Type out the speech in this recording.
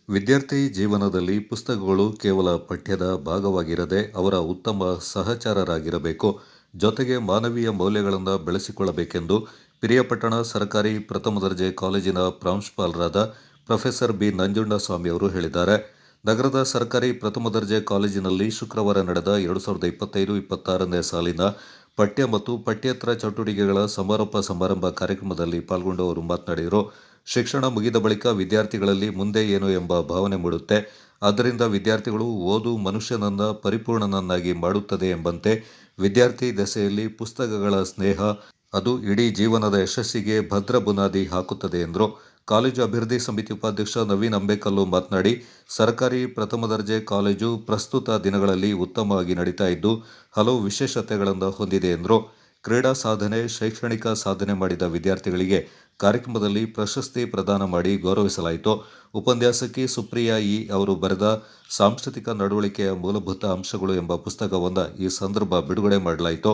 ವಿದ್ಯಾರ್ಥಿ ಜೀವನದಲ್ಲಿ ಪುಸ್ತಕಗಳು ಕೇವಲ ಪಠ್ಯದ ಭಾಗವಾಗಿರದೆ ಅವರ ಉತ್ತಮ ಸಹಚರರಾಗಿರಬೇಕು. ಜೊತೆಗೆ ಮಾನವೀಯ ಮೌಲ್ಯಗಳನ್ನು ಬೆಳೆಸಿಕೊಳ್ಳಬೇಕೆಂದು ಪಿರಿಯಾಪಟ್ಟಣ ಸರ್ಕಾರಿ ಪ್ರಥಮ ದರ್ಜೆ ಕಾಲೇಜಿನ ಪ್ರಾಂಶುಪಾಲರಾದ ಪ್ರೊಫೆಸರ್ ಬಿ. ನಂಜುಂಡಸ್ವಾಮಿ ಅವರು ಹೇಳಿದ್ದಾರೆ. ನಗರದ ಸರ್ಕಾರಿ ಪ್ರಥಮ ದರ್ಜೆ ಕಾಲೇಜಿನಲ್ಲಿ ಶುಕ್ರವಾರ ನಡೆದ 2025-26ನೇ ಸಾಲಿನ ಪಠ್ಯ ಮತ್ತು ಪಠ್ಯೇತರ ಚಟುವಟಿಕೆಗಳ ಸಮಾರೋಪ ಸಮಾರಂಭ ಕಾರ್ಯಕ್ರಮದಲ್ಲಿ ಪಾಲ್ಗೊಂಡು ಅವರು ಮಾತನಾಡಿದರು. ಶಿಕ್ಷಣ ಮುಗಿದ ಬಳಿಕ ವಿದ್ಯಾರ್ಥಿಗಳಲ್ಲಿ ಮುಂದೆ ಏನು ಎಂಬ ಭಾವನೆ ಮೂಡುತ್ತೆ. ಆದ್ದರಿಂದ ವಿದ್ಯಾರ್ಥಿಗಳು ಓದು ಮನುಷ್ಯನನ್ನ ಪರಿಪೂರ್ಣನನ್ನಾಗಿ ಮಾಡುತ್ತದೆ ಎಂಬಂತೆ ವಿದ್ಯಾರ್ಥಿ ದೆಸೆಯಲ್ಲಿ ಪುಸ್ತಕಗಳ ಸ್ನೇಹ ಅದು ಇಡೀ ಜೀವನದ ಯಶಸ್ಸಿಗೆ ಭದ್ರ ಬುನಾದಿ ಹಾಕುತ್ತದೆ ಎಂದರು. ಕಾಲೇಜು ಅಭಿವೃದ್ಧಿ ಸಮಿತಿ ಉಪಾಧ್ಯಕ್ಷ ನವೀನ್ ಅಂಬೇಕಲ್ಲು ಮಾತನಾಡಿ, ಸರ್ಕಾರಿ ಪ್ರಥಮ ದರ್ಜೆ ಕಾಲೇಜು ಪ್ರಸ್ತುತ ದಿನಗಳಲ್ಲಿ ಉತ್ತಮವಾಗಿ ನಡೀತಾ ಇದ್ದು ಹಲವು ವಿಶೇಷತೆಗಳನ್ನು ಹೊಂದಿದೆ ಎಂದರು. ಕ್ರೀಡಾ ಸಾಧನೆ, ಶೈಕ್ಷಣಿಕ ಸಾಧನೆ ಮಾಡಿದ ವಿದ್ಯಾರ್ಥಿಗಳಿಗೆ ಕಾರ್ಯಕ್ರಮದಲ್ಲಿ ಪ್ರಶಸ್ತಿ ಪ್ರದಾನ ಮಾಡಿ ಗೌರವಿಸಲಾಯಿತು. ಉಪನ್ಯಾಸಕಿ ಸುಪ್ರಿಯಾ ಇ. ಅವರು ಬರೆದ ಸಾಂಸ್ಕೃತಿಕ ನಡವಳಿಕೆಯ ಮೂಲಭೂತ ಅಂಶಗಳು ಎಂಬ ಪುಸ್ತಕವನ್ನು ಈ ಸಂದರ್ಭ ಬಿಡುಗಡೆ ಮಾಡಲಾಯಿತು.